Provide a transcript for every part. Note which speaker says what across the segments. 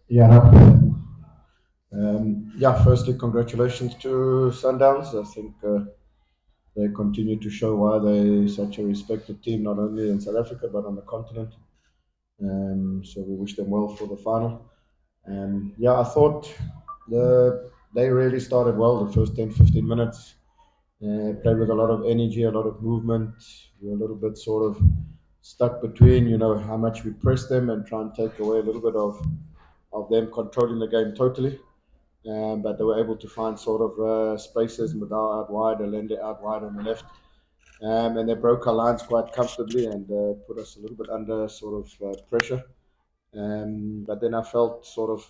Speaker 1: Yeah, no. Firstly, congratulations to Sundowns. I think they continue to show why they're such a respected team, not only in South Africa but on the continent. So we wish them well for the final. I thought they really started well the first 10, 15 minutes. Played with a lot of energy, a lot of movement. We were a little bit sort of stuck between, how much we press them and try and take away a little bit of them controlling the game totally. But they were able to find sort of spaces, Madal out wide, Alende out wide on the left. And they broke our lines quite comfortably and put us a little bit under sort of pressure. But then I felt sort of,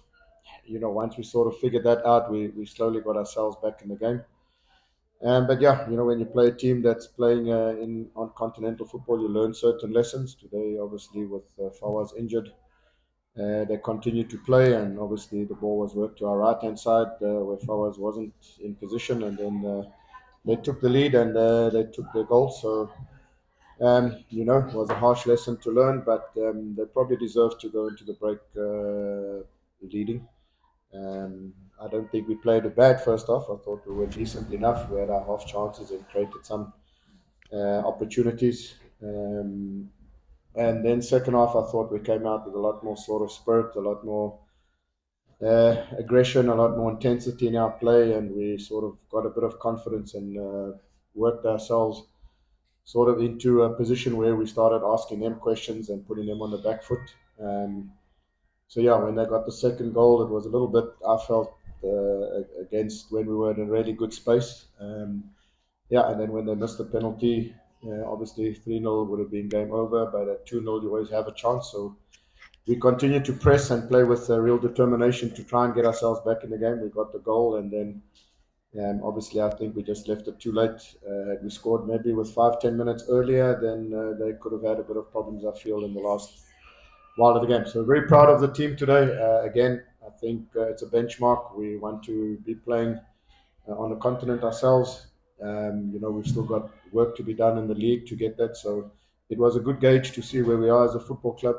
Speaker 1: once we sort of figured that out, we slowly got ourselves back in the game. But yeah, when you play a team that's playing in on continental football, you learn certain lessons. Today, obviously, with Fawaz injured, they continued to play, and obviously the ball was worked to our right hand side where Fawaz wasn't in position, and then they took the lead and they took their goal. So it was a harsh lesson to learn, but they probably deserved to go into the break leading. I don't think we played a bad first half. I thought we were decent enough. We had our half chances and created some opportunities. And then second half, I thought we came out with a lot more sort of spirit, a lot more aggression, a lot more intensity in our play, and we sort of got a bit of confidence and worked ourselves sort of into a position where we started asking them questions and putting them on the back foot. So yeah, when they got the second goal, it was a little bit. I felt against when we were in a really good space. And then when they missed the penalty, obviously 3-0 would have been game over, but at 2-0 you always have a chance. So we continued to press and play with real determination to try and get ourselves back in the game. We got the goal, and then obviously I think we just left it too late. Had we scored maybe with 5-10 minutes earlier, then they could have had a bit of problems, I feel, in the last while of the game. So very proud of the team today. Again, I think it's a benchmark. We want to be playing on the continent ourselves. We've still got work to be done in the league to get that. So it was a good gauge to see where we are as a football club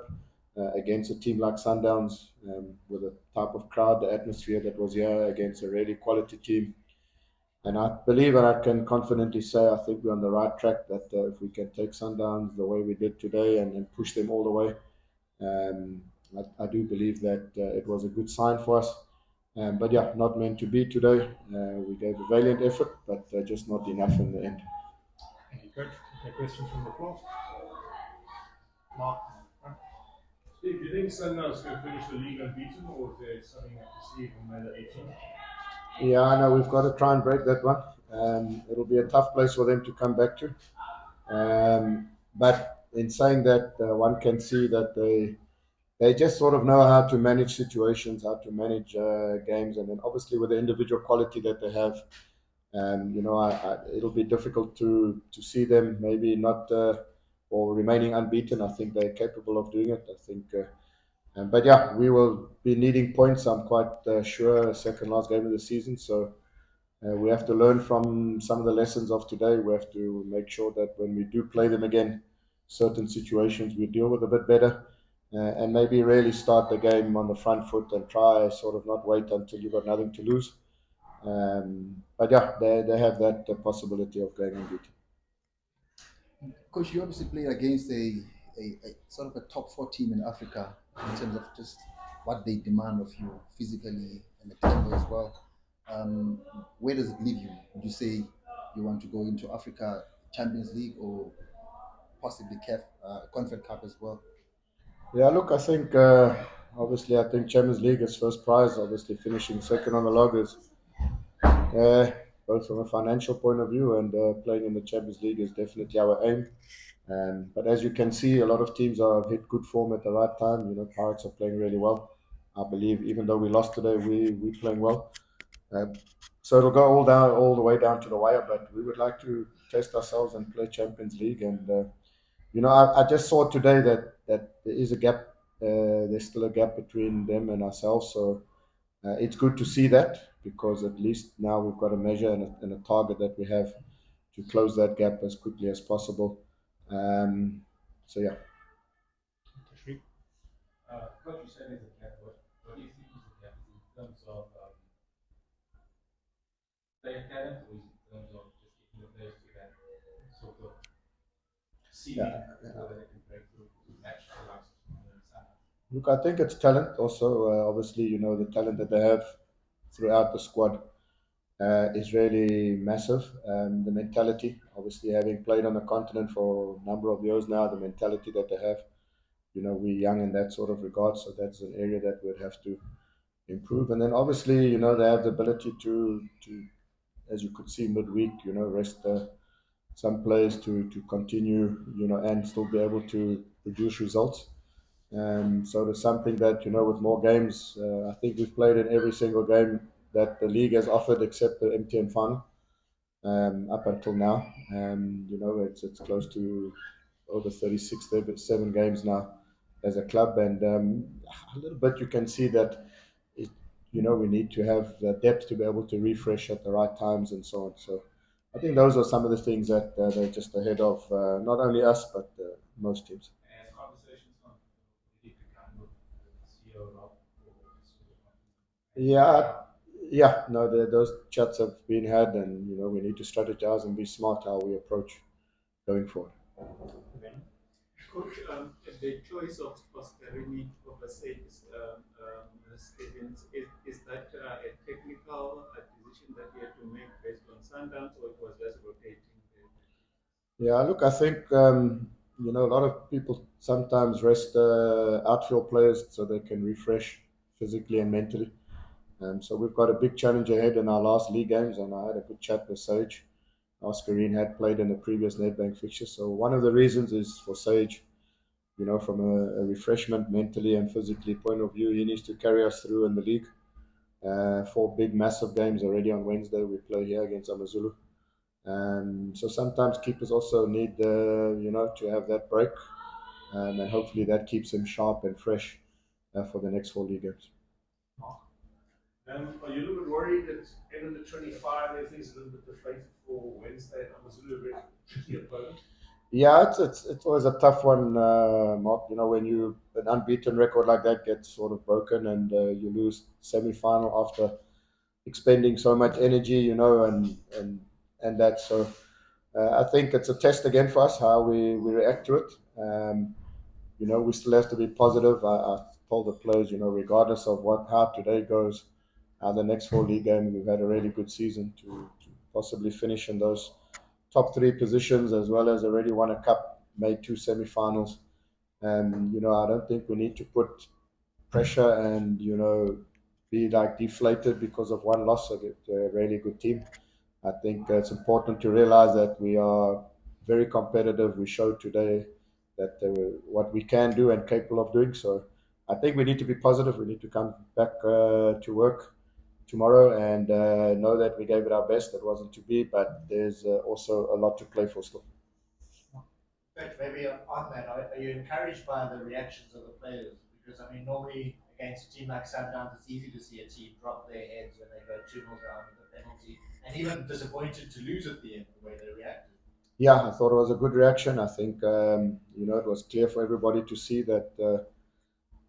Speaker 1: against a team like Sundowns with the type of crowd, the atmosphere that was here against a really quality team. And I believe, and I can confidently say, I think we're on the right track. That if we can take Sundowns the way we did today and push them all the way, um, I do believe that it was a good sign for us. But yeah, not meant to be today. We gave a valiant effort, but just not enough in the end.
Speaker 2: Thank you, Coach. Okay, questions from the floor? Mark.
Speaker 3: Steve, do you think Sundowns can finish the league unbeaten, or is there something up to see from the 18?
Speaker 1: Yeah, I know we've got to try and break that one. It'll be a tough place for them to come back to. But in saying that, one can see that they just sort of know how to manage situations, how to manage games, and then obviously with the individual quality that they have, it'll be difficult to see them maybe not or remaining unbeaten. I think they're capable of doing it. I think, but yeah, we will be needing points. I'm quite sure. Second last game of the season, so we have to learn from some of the lessons of today. We have to make sure that when we do play them again, certain situations we deal with a bit better. And maybe really start the game on the front foot and try sort of not wait until you've got nothing to lose. But yeah, they have that possibility of going unbeaten.
Speaker 4: Coach, you obviously played against a sort of a top four team in Africa in terms of just what they demand of you physically and technically as well. Where does it leave you? Would you say you want to go into Africa Champions League or possibly CAF, Confed Cup as well?
Speaker 1: Yeah, look, I think obviously I think Champions League is first prize. Obviously, finishing second on the log is uh, both from a financial point of view and playing in the Champions League is definitely our aim. But as you can see, a lot of teams have hit good form at the right time. Pirates are playing really well. I believe even though we lost today, we playing well. Um, so it'll go all the way down to the wire. But we would like to test ourselves and play Champions League. And I just saw today that there is a gap. There's still a gap between them and ourselves. So it's good to see that because at least now we've got a measure and a target that we have to close that gap as quickly as possible. So yeah.
Speaker 2: Tashreeq.
Speaker 3: Coach, you said there's a gap. What do you think
Speaker 5: player talent, or is it in terms of just getting the players to that sort of
Speaker 1: Yeah.
Speaker 5: ceiling before they can break through to match the likes of Sundowns?
Speaker 1: Look, I think it's talent also. Obviously, the talent that they have throughout the squad is really massive. The mentality, obviously, having played on the continent for a number of years now, the mentality that they have, we're young in that sort of regard, so that's an area that we'd have to improve. And then obviously, they have the ability to, as you could see midweek, rest some players to continue, and still be able to produce results. So there's something that, with more games, I think we've played in every single game that the league has offered except the MTN final up until now. It's close to over 36, 37 games now as a club. And a little bit you can see that, it, we need to have the depth to be able to refresh at the right times and so on. So I think those are some of the things that they're just ahead of not only us, but most teams.
Speaker 5: As conversations on really begun with the CEO Rob for sort of
Speaker 1: Yeah, yeah, no, those chats have been had, and we need to strategize and be smart how we approach going forward.
Speaker 2: Then,
Speaker 6: Coach, the choice of Oscarini over Saints stadiums, is that a technical decision that you had to make based on Sundowns, or it was just rotating the
Speaker 1: Yeah, look, I think a lot of people sometimes rest outfield players so they can refresh physically and mentally. So we've got a big challenge ahead in our last league games, and I had a good chat with Sage. Oscarine had played in the previous Nedbank fixture, so one of the reasons is for Sage. From a refreshment mentally and physically point of view, he needs to carry us through in the league. Four big, massive games already on Wednesday. We play here against Amazulu. So sometimes keepers also need, to have that break, and hopefully that keeps him sharp and fresh for the next four league games.
Speaker 3: Are you a little bit worried that end of the 25, everything's a little bit deflated for Wednesday at Amazulu, a very tricky opponent?
Speaker 1: Yeah, it's always a tough one, Mark. When an unbeaten record like that gets sort of broken and you lose semi-final after expending so much energy, and that. So I think it's a test again for us how we react to it. We still have to be positive. I told the players, regardless of how today goes, the next four league games, we've had a really good season to possibly finish in those top three positions, as well as already won a cup, made two semi-finals. And I don't think we need to put pressure and be like deflated because of one loss against a really good team. I think it's important to realize that we are very competitive. We showed today that what we can do and capable of doing. So I think we need to be positive. We need to come back to work tomorrow and know that we gave it our best. It wasn't to be, but there's also a lot to play for still.
Speaker 7: Coach, maybe on that, are you encouraged by the reactions of the players? Because I mean, normally against a team like Sundowns, it's easy to see a team drop their heads when they go 2-0 down with a penalty, and even disappointed to lose at the end the way they reacted.
Speaker 1: Yeah, I thought it was a good reaction. I think it was clear for everybody to see that.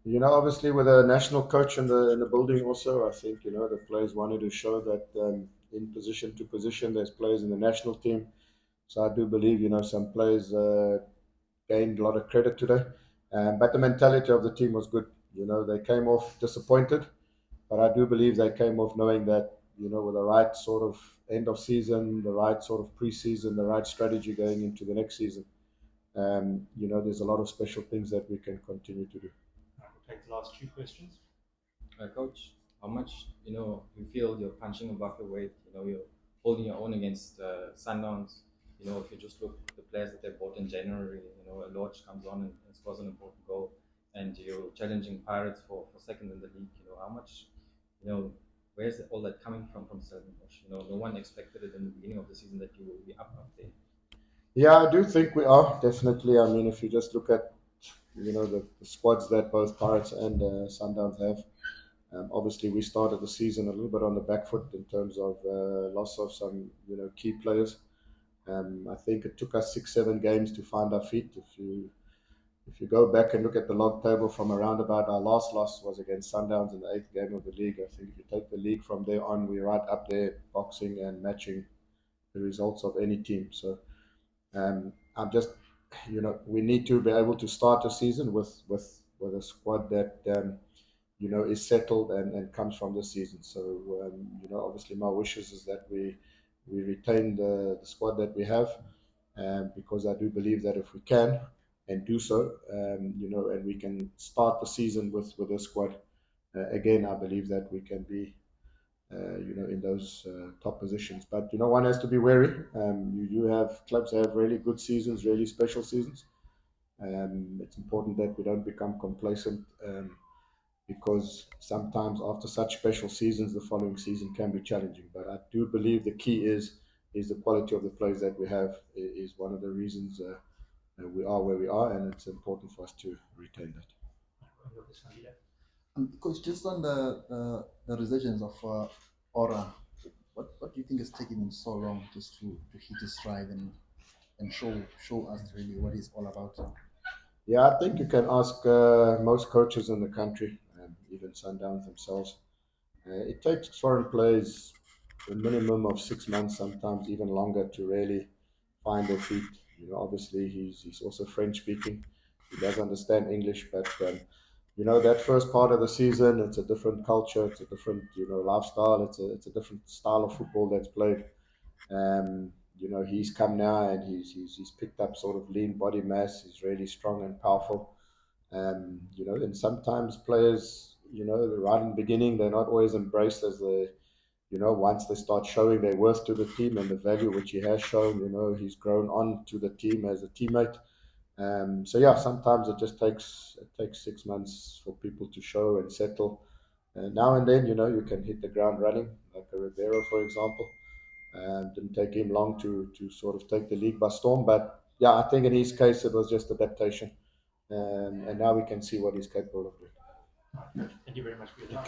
Speaker 1: Obviously with a national coach in the building, also, I think the players wanted to show that in position to position, there's players in the national team. So I do believe some players gained a lot of credit today, but the mentality of the team was good. They came off disappointed, but I do believe they came off knowing that with the right sort of end of season, the right sort of preseason, the right strategy going into the next season. There's a lot of special things that we can continue to do.
Speaker 2: we'll take the last two questions.
Speaker 5: Coach, how much you feel you're punching above your weight? You're holding your own against Sundowns. If you just look at the players that they bought in January, a Lodge comes on and scores an important goal, and you're challenging Pirates for second in the league. How much, where's all that coming from Stellenbosch? No one expected it in the beginning of the season that you will be up there.
Speaker 1: Yeah, I do think we are definitely. I mean, if you just look at the squads that both Pirates and Sundowns have. Obviously, we started the season a little bit on the back foot in terms of loss of some key players. I think it took us 6, 7 games to find our feet. If you if you go back and look at the log table from around about our last loss was against Sundowns in the eighth game of the league. I think if you take the league from there on, we're right up there, boxing and matching the results of any team. So I'm just, we need to be able to start a season with a squad that is settled and comes from the season. So obviously my wishes is that we retain the squad that we have, because I do believe that if we can and do so, and we can start the season with a squad, again, I believe that we can be, in those top positions. But one has to be wary. You have clubs that have really good seasons, really special seasons. It's important that we don't become complacent, because sometimes after such special seasons, the following season can be challenging. But I do believe the key is the quality of the players that we have is one of the reasons we are where we are, and it's important for us to retain that.
Speaker 4: Coach, just on the resurgence of Aura, what do you think is taking him so long just to hit his stride and show us really what he's all about?
Speaker 1: Yeah, I think you can ask most coaches in the country, even Sundowns themselves. It takes foreign players a minimum of 6 months, sometimes even longer, to really find their feet. Obviously he's also French speaking. He does understand English, but that first part of the season, it's a different culture, it's a different lifestyle, it's a different style of football that's played. He's come now and he's picked up sort of lean body mass. He's really strong and powerful. And sometimes players, right in the beginning, they're not always embraced as once they start showing their worth to the team and the value which he has shown, he's grown on to the team as a teammate. So yeah, sometimes it takes 6 months for people to show and settle. Now and then, you can hit the ground running, like a Ribeiro, for example. Didn't take him long to sort of take the league by storm, but yeah, I think in his case it was just adaptation, and now we can see what he's capable of doing.
Speaker 2: Thank you very much for your time.